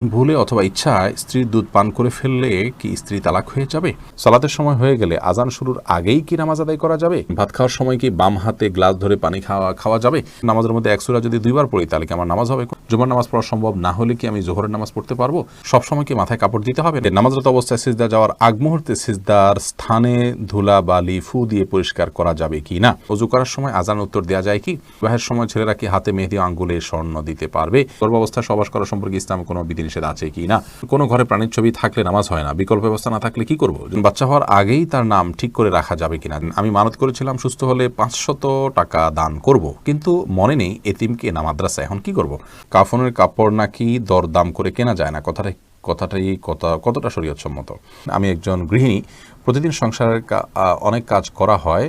ভুলে অথবা ইচ্ছায় স্ত্রীর দুধ পান করে ফেললে কি স্ত্রী তালাক হয়ে যাবে? সালাতের সময় হয়ে গেলে আজান শুরুর আগেই কি নামাজ আদায় করা যাবে? ভাত খাওয়ার সময় কি বাম হাতে গ্লাস ধরে পানি খাওয়া যাবে? নামাজের মধ্যে এক সূরা যদি দুইবার পড়ি তাহলে কি আমার নামাজ হবে? জুমার নামাজ পড়া সম্ভব না হলে কি আমি জোহরের নামাজ পড়তে পারবো? সব সময় কি মাথায় কাপড় দিতে হবে? নামাজরত অবস্থায় সিজদা যাওয়ার আগ মুহূর্তে সিজদার স্থানে ধুলা বালি ফু দিয়ে পরিষ্কার করা যাবে কি না? ওযু করার সময় আজান উত্তর দেওয়া যায় কি? বিবাহের সময় ছেলেরা কি হাতে মেহেদি আঙ্গুলে স্বর্ণ দিতে পারবে? গর্ভাবস্থায় সহবাস করা সম্পর্কে ইসলামে কোনো বিধিনিষেধ আছে কি না? কোনো ঘরে প্রাণীর ছবি থাকলে নামাজ হয় না, বিকল্প ব্যবস্থা না থাকলে কি করব? বাচ্চা হওয়ার আগেই তার নাম ঠিক করে রাখা যাবে কিনা? আমি মানত করেছিলাম সুস্থ হলে 500 টাকা দান করব, কিন্তু মনে নেই এতিমকে না মাদ্রাসা, এখন কি করব? কাফনের কাপড় নাকি দরদাম করে কেনা যায় না, কতটা শরীয়তসম্মত? আমি একজন গৃহিণী, প্রতিদিন সংসারের অনেক কাজ করা হয়,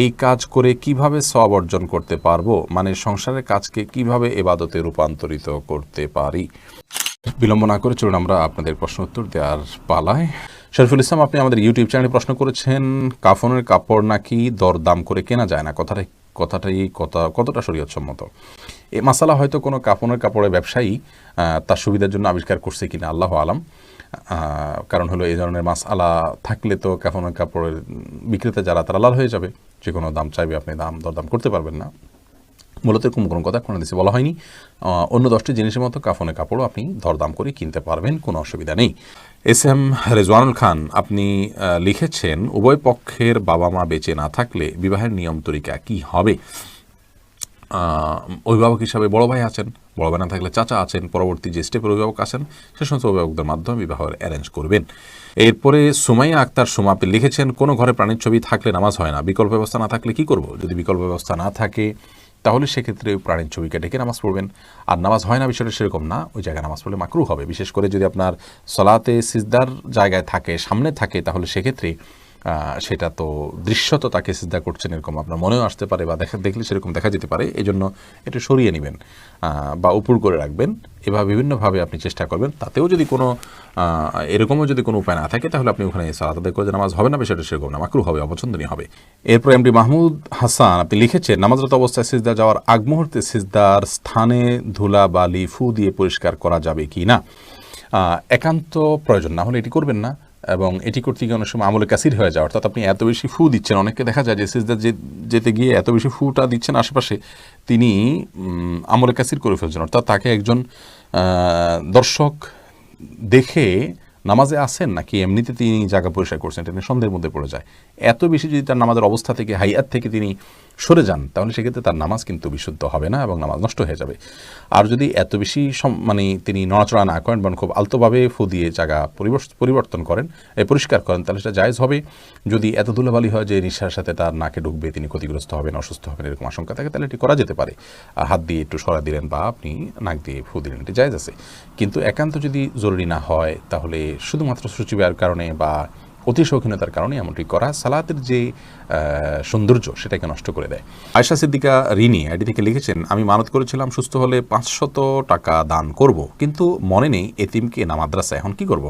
এই কাজ করে কিভাবে সওয়াব অর্জন করতে পারবো? মানে সংসারের কাজকে কিভাবে ইবাদতে রূপান্তরিত করতে পারি? বিলম্ব না করে চলুন আমরা আপনাদের প্রশ্ন উত্তর দেওয়ার পালায়। শরীফুল ইসলাম, আপনি আমাদের ইউটিউব চ্যানেলে প্রশ্ন করেছেন কাফনের কাপড় নাকি দরদাম করে কেনা যায় না, কতটা শরীয়তসম্মত? এই মাসালা হয়তো কোনো কাপড়ের ব্যবসায়ী তার সুবিধার জন্য আবিষ্কার করছে কিনা, আল্লাহ আলাম। কারণ হলো এই ধরনের মাসআলা থাকলে তো কাফনের কাপড়ের বিক্রেতা যারা তারা লাল হয়ে যাবে, যে কোনো দাম চাইবে, আপনি দরদাম করতে পারবেন না। মূলত এরকম কোনো কথা কোনো দেশে বলা হয়নি। অন্য 10টি জিনিসের মতো কাফনের কাপড়ও আপনি দরদাম করে কিনতে পারবেন, কোনো অসুবিধা নেই। এস এম রেজওয়ানুল খান, আপনি লিখেছেন উভয় পক্ষের বাবা মা বেঁচে না থাকলে বিবাহের নিয়ম তরিকা কি হবে? অভিভাবক হিসাবে বড় ভাই আছেন, বড় ভাই না থাকলে চাচা আছেন, পরবর্তী যে স্টেপের অভিভাবক আছেন সে সমস্ত অভিভাবকদের মাধ্যমে বিবাহের অ্যারেঞ্জ করবেন। এরপরে সুমাইয়া আক্তার সুমা, আপনি লিখেছেন কোনো ঘরে প্রাণীর ছবি থাকলে নামাজ হয় না, বিকল্প ব্যবস্থা না থাকলে কি করব? যদি বিকল্প ব্যবস্থা না থাকে তাহলে সেক্ষেত্রে প্রাণীর ছবিকে ডেকে নামাজ পড়বেন। আর নামাজ হয় না বিষয়টা সেরকম না, ওই জায়গায় নামাজ পড়লে মাকরুহ হবে। বিশেষ করে যদি আপনার সলাতে সিজদার জায়গায় থাকে, সামনে থাকে, তাহলে সেক্ষেত্রে সেটা তো দৃশ্যত তাকে সিজদা করছেন এরকম আপনার মনেও আসতে পারে, বা দেখলে সেরকম দেখা যেতে পারে। এই জন্য একটু সরিয়ে নেবেন বা উপর করে রাখবেন। এভাবে বিভিন্নভাবে আপনি চেষ্টা করবেন। তাতেও যদি কোনো এরকমও যদি কোনো উপায় না থাকে তাহলে আপনি ওখানে সালাত আদায় করে নামাজ হবে না, বিষয়টা সেরকম না, মাকরুহ হবে, অপছন্দনীয় হবে। এরপর এমডি মাহমুদ হাসান, আপনি লিখেছেন নামাজরত অবস্থায় সিজদা যাওয়ার আগ মুহূর্তে সিজদার স্থানে ধুলা বালি ফু দিয়ে পরিষ্কার করা যাবে কি না? একান্ত প্রয়োজন না হলে এটি করবেন না, এবং এটি করতে গিয়ে অনেক সময় আমলে কাসির হয়ে যায়। অর্থাৎ আপনি এত বেশি ফু দিচ্ছেন, অনেককে দেখা যায় যে সিজদা যেতে গিয়ে এত বেশি ফুটা দিচ্ছেন আশেপাশে, তিনি আমলে কাসির করে ফেলছেন। অর্থাৎ তাকে একজন দর্শক দেখে নামাজে আসেন নাকি এমনিতে তিনি জায়গা পরিষ্কার করছেন, এটা নিয়ে সন্দেহের মধ্যে পড়ে যায়। এত বেশি যদি তার নামাজের অবস্থা থেকে, হাইয়াত থেকে তিনি সরে যান, তাহলে সেক্ষেত্রে তার নামাজ কিন্তু বিশুদ্ধ হবে না এবং নামাজ নষ্ট হয়ে যাবে। আর যদি এত বেশি তিনি নড়াচড়া না করেন, বরং খুব আলতোভাবে ফু দিয়ে জায়গা পরিবর্তন করেন, পরিষ্কার করেন, তাহলে সেটা জায়েজ হবে। যদি এত ধুলাবালি হয় যে নিঃশ্বাসের সাথে তার নাকে ঢুকবে, তিনি ক্ষতিগ্রস্ত হবেন, অসুস্থ হবেন, এরকম আশঙ্কা থাকে, তাহলে এটি করা যেতে পারে। হাত দিয়ে একটু সরা দিলেন বা আপনি নাক দিয়ে ফু দিলেন, এটি জায়েজ আছে। কিন্তু একান্ত যদি জরুরি না হয়, তাহলে শুধুমাত্র সূচিবায়ের কারণে বা অতি শৌখিনতার কারণে এমনটি করা সালাতের যে সৌন্দর্য সেটাকে নষ্ট করে দেয়। আয়েশা সিদ্দিকা রিনি আইডি থেকে লিখেছেন, আমি মানত করেছিলাম সুস্থ হলে 500 টাকা দান করব, কিন্তু মনে নেই এতিমকে না মাদ্রাসা, এখন কি করব?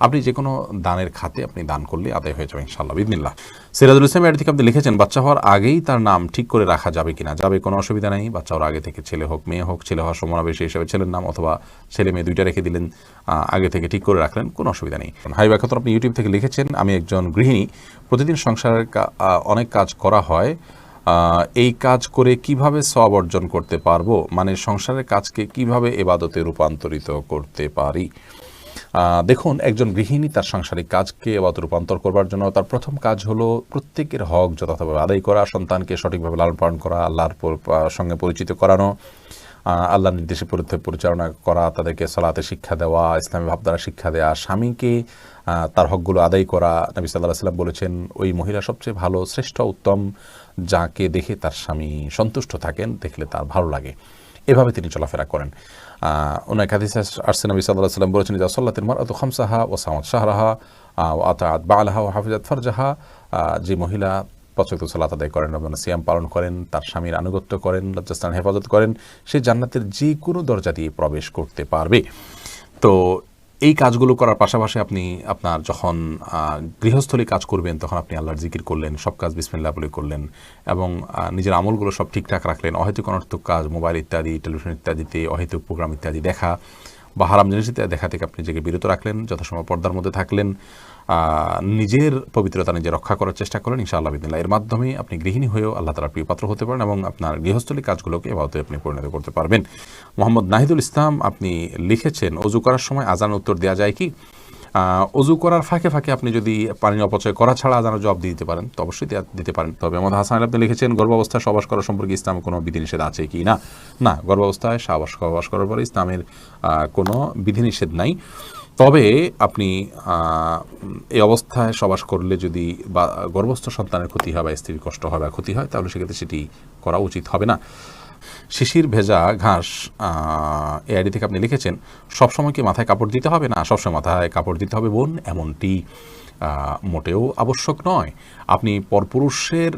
আপনি যে কোনো দানের খাতে আপনি দান করলে আদায় হয়ে যাবে ইনশাআল্লাহ বিদিনিল্লাহ। সিরাজুল ইসলাম আইডি থেকে আপনি লিখেছেন, বাচ্চা হওয়ার আগেই তার নাম ঠিক করে রাখা যাবে কিনা? যাবে, কোনো অসুবিধা নেই। বাচ্চা হওয়ার আগে থেকে ছেলে হোক মেয়ে হোক, ছেলে হওয়ার সমাবেশী হিসেবে ছেলের নাম, অথবা ছেলে মেয়ে দুইটা রেখে দিলেন, আগে থেকে ঠিক করে রাখলেন, কোনো অসুবিধা নেই। হাইবা খাতুন, আপনি ইউটিউব থেকে লিখেছেন, আমি একজন গৃহিণী, প্রতিদিন সংসারের অনেক কাজ করা হয়, এই কাজ করে কিভাবে সওয়াব অর্জন করতে পারবো? মানে সংসারের কাজকে কিভাবে ইবাদতে রূপান্তরিত করতে পারি? দেখুন, একজন গৃহিণী তার সাংসারিক কাজকে ইবাদতে রূপান্তর করবার জন্য তার প্রথম কাজ হলো প্রত্যেকের হক যথাযথভাবে আদায় করা, সন্তানকে সঠিকভাবে লালন পালন করা, আল্লাহর সঙ্গে পরিচিত করানো, আল্লাহর নির্দেশে পরিচালনা করা, তাদেরকে সালাতে শিক্ষা দেওয়া, ইসলামী ভাবধারা শিক্ষা দেওয়া, স্বামীকে তার হকগুলো আদায় করা। নবী সাল্লাল্লাহু আলাইহি ওয়াসাল্লাম বলেছেন, ওই মহিলা সবচেয়ে ভালো, শ্রেষ্ঠ, উত্তম, যাকে দেখে তার স্বামী সন্তুষ্ট থাকেন, দেখলে তার ভালো লাগে। এভাবে তিনি চলাফেরা করেন। অনেক হাদিসে আসছে, নবী সাল্লাল্লাহু আলাইহি ওয়াসাল্লাম বলেছেন, ইযা সাল্লাতিল মারআতু খামসাহা ওয়া সামাত শাহরাহা ওয়া আতাআত বা'লাহা ওয়া হাফিজাত ফারজাহা, যে মহিলা 5 ওয়াক্ত সালাত আদায় করেন এবং সিয়াম পালন করেন, তার স্বামীর আনুগত্য করেন, লজ্জাস্থান হেফাজত করেন, সে জান্নাতের যে কোনো দরজা দিয়ে প্রবেশ করতে পারবে। তো এই কাজগুলো করার পাশাপাশি আপনি আপনার যখন গৃহস্থলী কাজ করবেন, তখন আপনি আল্লাহর জিকির করলেন, সব কাজ বিসমিল্লাহ বলে করলেন, এবং নিজের আমলগুলো সব ঠিকঠাক রাখলেন। অহেতুক অনর্থক কাজ, মোবাইল ইত্যাদি, টেলিভিশন ইত্যাদিতে অহেতুক প্রোগ্রাম ইত্যাদি দেখা, বা হারাম জিনিস দেখা থেকে আপনি নিজেকে বিরত রাখলেন, যথাসময় পর্দার মধ্যে থাকলেন, নিজের পবিত্রতা নিজে রক্ষা করার চেষ্টা করেন, ইনশাআল্লাহ বিদিনিল্লাহ এর মাধ্যমে আপনি গৃহিণী হয়েও আল্লাহ তাআলার প্রিয় পাত্র হতে পারেন এবং আপনার গৃহস্থলী কাজগুলোকে এভাবে আপনি পরিণত করতে পারবেন। মোহাম্মদ নাহিদুল ইসলাম আপনি লিখেছেন, অজু করার সময় আজান উত্তর দেওয়া যায় কি? অজু করার ফাঁকে ফাঁকে আপনি যদি পানি অপচয় করা ছাড়া আজানের জবাব দিতে পারেন তো অবশ্যই দিতে পারেন। তবে মোহাম্মদ হাসান আপনি লিখেছেন, গর্ভাবস্থায় সহবাস করা সম্পর্কে ইসলামে কোনো বিধিনিষেধ আছে কি না? না, গর্ভাবস্থায় সহবাস করার পরে ইসলামের কোনো বিধিনিষেধ নাই। তবে আপনি এই অবস্থায় সহবাস করলে যদি বা গর্ভস্থ সন্তানের ক্ষতি হয় বা স্ত্রীর কষ্ট হয় বা ক্ষতি হয়, তাহলে সেক্ষেত্রে সেটি করা উচিত হবে না। শিশির ভেজা ঘাস এই আইডি থেকে আপনি লিখেছেন, সবসময় কি মাথায় কাপড় দিতে হবে? না, সবসময় মাথায় কাপড় দিতে হবে বোন, এমনটি মোটেও আবশ্যক নয়। আপনি পরপুরুষের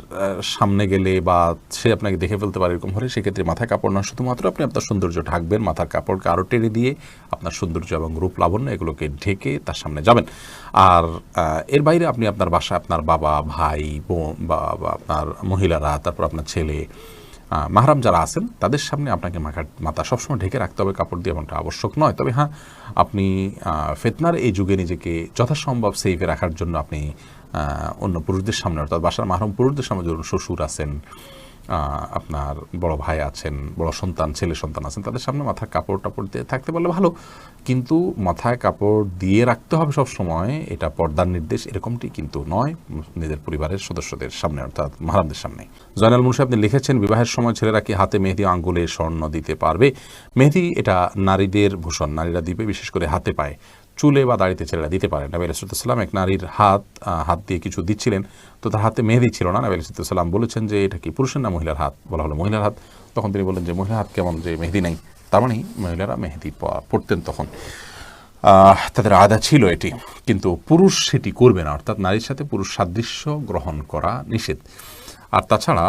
সামনে গেলে বা সে আপনাকে দেখে ফেলতে পারে এরকম হলে সেক্ষেত্রে মাথায় কাপড় না, শুধুমাত্র আপনি আপনার সৌন্দর্য ঢাকবেন, মাথার কাপড়কে আরও টেনে দিয়ে আপনার সৌন্দর্য এবং রূপ লাবণ্য এগুলোকে ঢেকে তার সামনে যাবেন। আর এর বাইরে আপনি আপনার বাসায় আপনার বাবা, ভাই, বোন বা আপনার মহিলারা, তারপর আপনার ছেলে, মাহরাম যারা আছেন তাদের সামনে আপনাকে মাথা সবসময় ঢেকে রাখতে হবে কাপড় দিয়ে, এমনটা আবশ্যক নয়। তবে হ্যাঁ, আপনি ফিতনার এই যুগে নিজেকে যথাসম্ভব সেফে রাখার জন্য আপনি অন্য পুরুষদের সামনে, অর্থাৎ বাসার মাহরম পুরুষদের সামনে, ধরুন শ্বশুর আছেন, আপনার বড় ভাই আছেন, বড় সন্তান, ছেলে সন্তান আছেন, তাদের সামনে মাথায় কাপড় টাপড় দিয়ে থাকতে পারলে ভালো, কিন্তু মাথায় কাপড় দিয়ে রাখতে হবে সব সময়, এটা পর্দার নির্দেশ এরকমটি কিন্তু নয় নিজের পরিবারের সদস্যদের সামনে, অর্থাৎ মাহরামদের সামনে। জয়নাল মুন্সি আপনি লিখেছেন, বিবাহের সময় ছেলেরা কি হাতে মেহেদি, আঙ্গুলে স্বর্ণ দিতে পারবে? মেহেদি এটা নারীদের ভূষণ, নারীরা দিবে, বিশেষ করে হাতে পায়ে, চুলে বা দাড়িতে ছেলেরা দিতে পারে। নবী আলাইহিস সালাম এক নারীর হাত দিয়ে কিছু দিচ্ছিলেন, তো তার হাতে মেহেদি ছিল না। নবী আলাইহিস সালাম বলেছেন যে এটা কি পুরুষের না মহিলার হাত? বলা হলো মহিলার হাত। তখন তিনি বললেন যে মহিলার হাত কেমন, যে মেহেদি নেই? তার মানে মহিলারা মেহেদি পড়তেন তখন, তাদের আদা ছিল এটি, কিন্তু পুরুষ সেটি করবে না, অর্থাৎ নারীর সাথে পুরুষ সাদৃশ্য গ্রহণ করা নিষেধ। আর তাছাড়া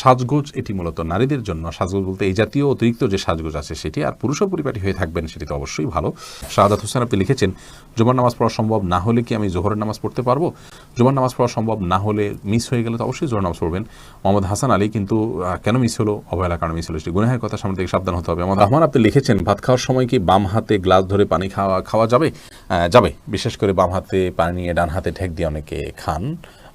সাজগোজ এটি মূলত নারীদের জন্য, সাজগোজ বলতে এই জাতীয় অতিরিক্ত যে সাজগোজ আছে সেটি, আর পুরুষও পরিপাটি হয়ে থাকবেন সেটি তো অবশ্যই ভালো। শাহাদাত হোসেন আপনি লিখেছেন, জুমার নামাজ পড়া সম্ভব না হলে কি আমি জোহরের নামাজ পড়তে পারবো? জুমার নামাজ পড়া সম্ভব না হলে, মিস হয়ে গেলে তো অবশ্যই জোহর নামাজ পড়বেন। মোহাম্মদ হাসান আলী কিন্তু কেন মিস হলো? অবহেলার কারণে মিস হলো, সেটি গুনাহের কথা, সামনে থেকে সাবধান হতে হবে। মোহাম্মদ রহমান আপনি লিখেছেন, ভাত খাওয়ার সময় কি বাম হাতে গ্লাস ধরে পানি খাওয়া যাবে? যাবে, বিশেষ করে বাম হাতে পানি নিয়ে ডান হাতে ঠেক দিয়ে অনেকে খান,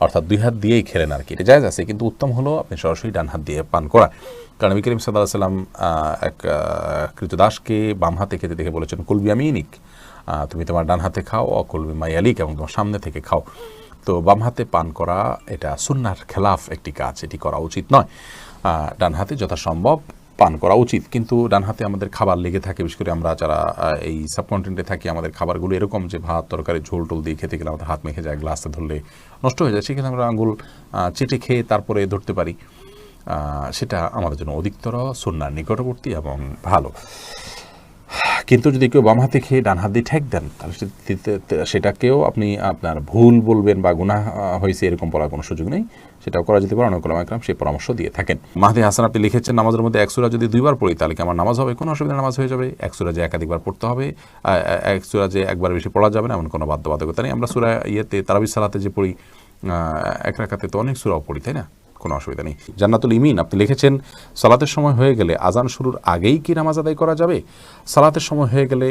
অর্থাৎ দুই হাত দিয়েই খেলেন আর কি, এটা জায়েজ আছে, কিন্তু উত্তম হলো আপনি সরাসরি ডান হাত দিয়ে পান করা। কারণ নবী করিম সাল্লাল্লাহু আলাইহি ওয়াসাল্লাম এক কৃতদাসকে বাম হাতে খেতে দেখে বলেছেন, কুল বিয়ামিনিক, তুমি তোমার ডান হাতে খাও, অকুল বিমায়ালিক, এবং তোমার সামনে থেকে খাও। তো বাম হাতে পান করা এটা সুন্নাহর খেলাফ একটি কাজ, এটি করা উচিত নয়। ডান হাতে যথাসম্ভব পান করা উচিত, কিন্তু ডান হাতে আমাদের খাবার লেগে থাকে, বিশেষ করে আমরা যারা এই সাবকন্টিনেন্টে থাকি, আমাদের খাবারগুলো এরকম যে ভাত তরকারি ঝোল টোল দিয়ে খেতে গেলে আমাদের হাত মেখে যায়, গ্লাসে ধরলে নষ্ট হয়ে যায়, সেখানে আমরা আঙুল চেটে খেয়ে তারপরে ধরতে পারি, সেটা আমাদের জন্য অধিকতর সুন্নাহর নিকটবর্তী এবং ভালো। কিন্তু যদি কেউ বাম হাতে খেয়ে ডান হাত দিয়ে ঠেক দেন, তাহলে সেটাকেও আপনি আপনার ভুল বলবেন বা গুনাহ হয়েছে এরকম বলার কোনো সুযোগ নেই, সেটাও করা যেতে পারে। অনেক ওলামা ইকরাম সেই পরামর্শ দিয়ে থাকেন। মাহদি হাসান আপনি লিখেছেন, নামাজের মধ্যে এক সূরা যদি দুইবার পড়ি তাহলে কি আমার নামাজ হবে? কোনো অসুবিধা, নামাজ হয়ে যাবে। এক সূরা যে একাধিকবার পড়তে হবে, এক সূরা যে একবার বেশি পড়া যাবে না এমন কোনো বাধ্যবাধকতা নেই। আমরা সূরা তারাবির সালাতে যে পড়ি, এক রাকাতে তো অনেক সূরাও পড়ি, তাই না? কোনো অসুবিধা নেই। জান্নাতুল ইমিন আপনি লিখেছেন, সালাতের সময় হয়ে গেলে আজান শুরুর আগেই কি নামাজ আদায় করা যাবে? সালাতের সময় হয়ে গেলে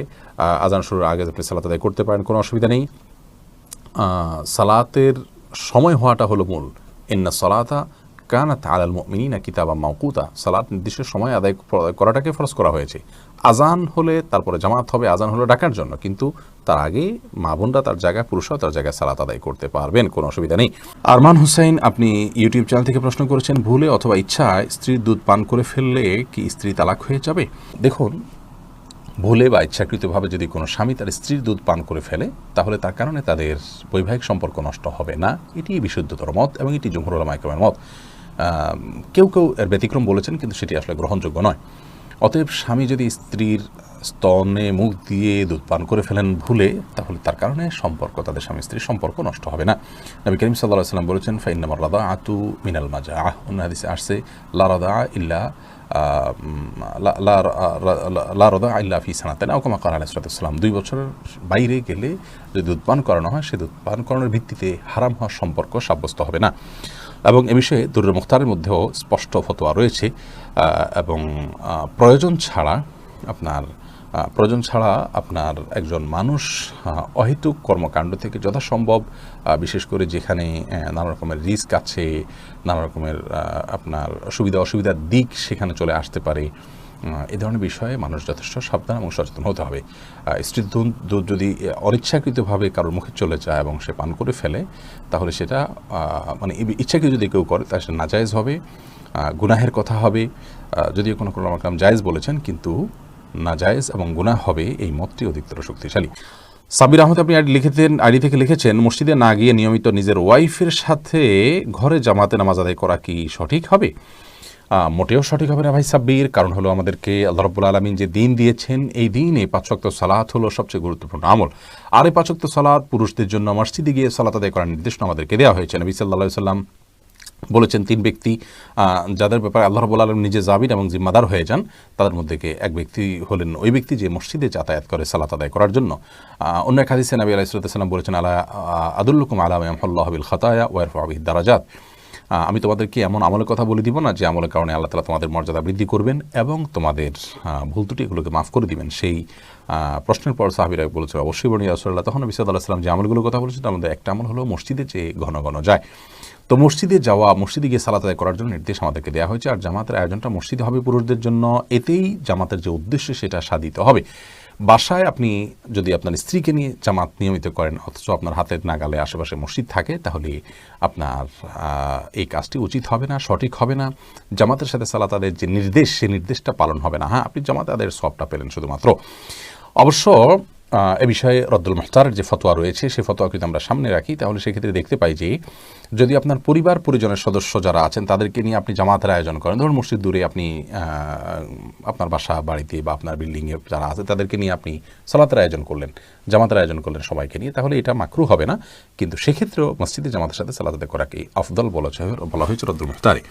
আজান শুরুর আগে আপনি সালাত আদায় করতে পারেন, কোনো অসুবিধা নেই। সালাতের সময় হওয়াটা হলো মূল। ইন্না সালাতা কানাত আলাল মুমিনিনা কিতাবাম মাওকুতা, সালাত নির্দিষ্ট সময় আদায় করাটাকে ফরজ করা হয়েছে। আজান হলে তারপরে জামাত হবে, আজান হলো ডাকার জন্য, কিন্তু তার আগে মা বোনরা তার জায়গায়, পুরুষরাও তার জায়গায় সালাত আদায় করতে পারবেন, কোনো অসুবিধা নেই। আরমান হুসাইন আপনি ইউটিউব চ্যানেল থেকে প্রশ্ন করেছেন, ভুলে অথবা ইচ্ছায় স্ত্রীর দুধ পান করে ফেললে কি স্ত্রী তালাক হয়ে যাবে? দেখুন, ভুলে বা ইচ্ছাকৃতভাবে যদি কোনো স্বামী তার স্ত্রীর দুধ পান করে ফেলে, তাহলে তার কারণে তাদের বৈবাহিক সম্পর্ক নষ্ট হবে না, এটি বিশুদ্ধতর মত এবং এটি জমহুর উলামা ইকরামের মত। কেউ কেউ এর ব্যতিক্রম বলেছেন, কিন্তু সেটি আসলে গ্রহণযোগ্য নয়। অতএব স্বামী যদি স্ত্রীর স্তনে মুখ দিয়ে দুধ পান করে ফেলেন ভুলে, তাহলে তার কারণে সম্পর্ক, তাদের স্বামী স্ত্রীর সম্পর্ক নষ্ট হবে না। নবী করিম সাল্লাল্লাহু আলাইহি ওয়াসাল্লাম বলেছেন, ফাইন্নামার রাদাআতু মিনাল মাজাআহ, অন্য হাদিসে আসছে লা রাদাআ ইল্লা লা রাদাআ ইল্লা ফি সানাতাইন, আও কামা ক্বালা আলাইহিস সালাতু ওয়াস সালাম। 2 বছরের বাইরে গেলে যদি দুধ পান করানো হয়, সে দুধ পান করানোর ভিত্তিতে হারাম হওয়ার সম্পর্ক সাব্যস্ত হবে না। এবং এ বিষয়ে দুরুল মুখতারের মধ্যেও স্পষ্ট ফতোয়া রয়েছে, এবং প্রয়োজন ছাড়া আপনার প্রয়োজন ছাড়া আপনার একজন মানুষ অহেতুক কর্মকাণ্ড থেকে যথাসম্ভব, বিশেষ করে যেখানে নানা রকমের রিস্ক আছে, নানা রকমের আপনার সুবিধা অসুবিধার দিক সেখানে চলে আসতে পারে, এই ধরনের বিষয়ে মানুষ যথেষ্ট সাবধান এবং সচেতন হতে হবে। স্ত্রীর দুধ যদি অনিচ্ছাকৃতভাবে কারোর মুখে চলে যায় এবং সে পান করে ফেলে, তাহলে সেটা মানে ইচ্ছাকৃত যদি কেউ করে তাহলে সেটা নাজায়েজ হবে, গুনাহের কথা হবে। যদিও কোনো কাম জায়েজ বলেছেন, কিন্তু নাজায়েজ এবং গুনাহ হবে, এই মতটি অধিকতর শক্তিশালী। সাবির আহমেদ আপনি আইডি থেকে লিখেছেন, মসজিদে না গিয়ে নিয়মিত নিজের ওয়াইফের সাথে ঘরে জামাতে নামাজ আদায় করা কি সঠিক হবে? মোটেও সঠিক হবে না ভাই সাব্বির। কারণ হলো আমাদেরকে আল্লাহ রাব্বুল আলামিন যে দিন দিয়েছেন, এই দিনে 5 ওয়াক্ত সালাত হলো সবচেয়ে গুরুত্বপূর্ণ আমল। আর এই 5 ওয়াক্ত সালাত পুরুষদের জন্য মসজিদে গিয়ে সালাত আদায় করার নির্দেশনা আমাদেরকে দেওয়া হয়েছে। নবী সাল্লাল্লাহু আলাইহি ওয়াসাল্লাম বলেছেন, 3 ব্যক্তি যাদের ব্যাপারে আল্লাহ রাব্বুল আলামিন নিজে জামিন এবং জিম্মাদার হয়ে যান, তাদের মধ্যে এক ব্যক্তি হলেন ওই ব্যক্তি যে মসজিদে যাতায়াত করে সালাত আদায় করার জন্য। অন্য এক হাদিসে নবী আলাইহিস সালাম বলেছেন, আলা আদুল্লুকুম আলা মা ইয়ামহুল্লাহু বিল খাতায়া ওয়া ইয়ারফাউ বিহিদ দারাজাত, আমি তোমাদেরকে এমন আমলের কথা বলে দিব না যে আমলের কারণে আল্লাহ তাআলা তোমাদের মর্যাদা বৃদ্ধি করবেন এবং তোমাদের ভুল ত্রুটি এগুলোকে মাফ করে দিবেন। সেই প্রশ্নের পর সাহাবীরা বলেছে, অবশ্যই বলি ইয়া রাসূলুল্লাহ। তখন নবী সাল্লাল্লাহু আলাইহি ওয়াসাল্লাম যে আমলগুলোর কথা বলেছেন, তার মধ্যে একটা আমল হলো মসজিদে যে ঘন ঘন যায়। তো মসজিদে যাওয়া, মসজিদে গিয়ে সালাত আদায় করার জন্য নির্দেশ আমাদেরকে দেওয়া হয়েছে। আর জামাতের আয়োজনটা মসজিদে হবে পুরুষদের জন্য, এতেই জামাতের যে উদ্দেশ্য সেটা সাধিত হবে। বাসায় আপনি যদি আপনার স্ত্রীকে নিয়ে জামাত নিয়মিত করেন, অথচ আপনার হাতের নাগালে আশেপাশে মসজিদ থাকে, তাহলে আপনার এই কাজটি উচিত হবে না, সঠিক হবে না। জামাতের সাথে সালাত আদায়ের যে নির্দেশ, সেই নির্দেশটা পালন হবে না। হ্যাঁ, আপনি জামাত আদায়ের সওয়াবটা পেলেন শুধুমাত্র। অবশ্য এ বিষয়ে রদ্দুল মুখতারের যে ফতোয়া রয়েছে, সেই ফতোয়া যদি আমরা সামনে রাখি, তাহলে সেক্ষেত্রে দেখতে পাই যে যদি আপনার পরিবার পরিজনের সদস্য যারা আছেন তাদেরকে নিয়ে আপনি জামাতের আয়োজন করেন, ধরুন মসজিদ দূরে, আপনি আপনার বাসা বাড়িতে বা আপনার বিল্ডিংয়ে যারা আছে তাদেরকে নিয়ে আপনি সালাতের আয়োজন করলেন, জামাতের আয়োজন করলেন সবাইকে নিয়ে, তাহলে এটা মাকরুহ হবে না। কিন্তু সেক্ষেত্রেও মসজিদে জামাতের সাথে সালাত আদায় করাকে আফদল বলা হয়েছে রদ্দুল মুখতারে।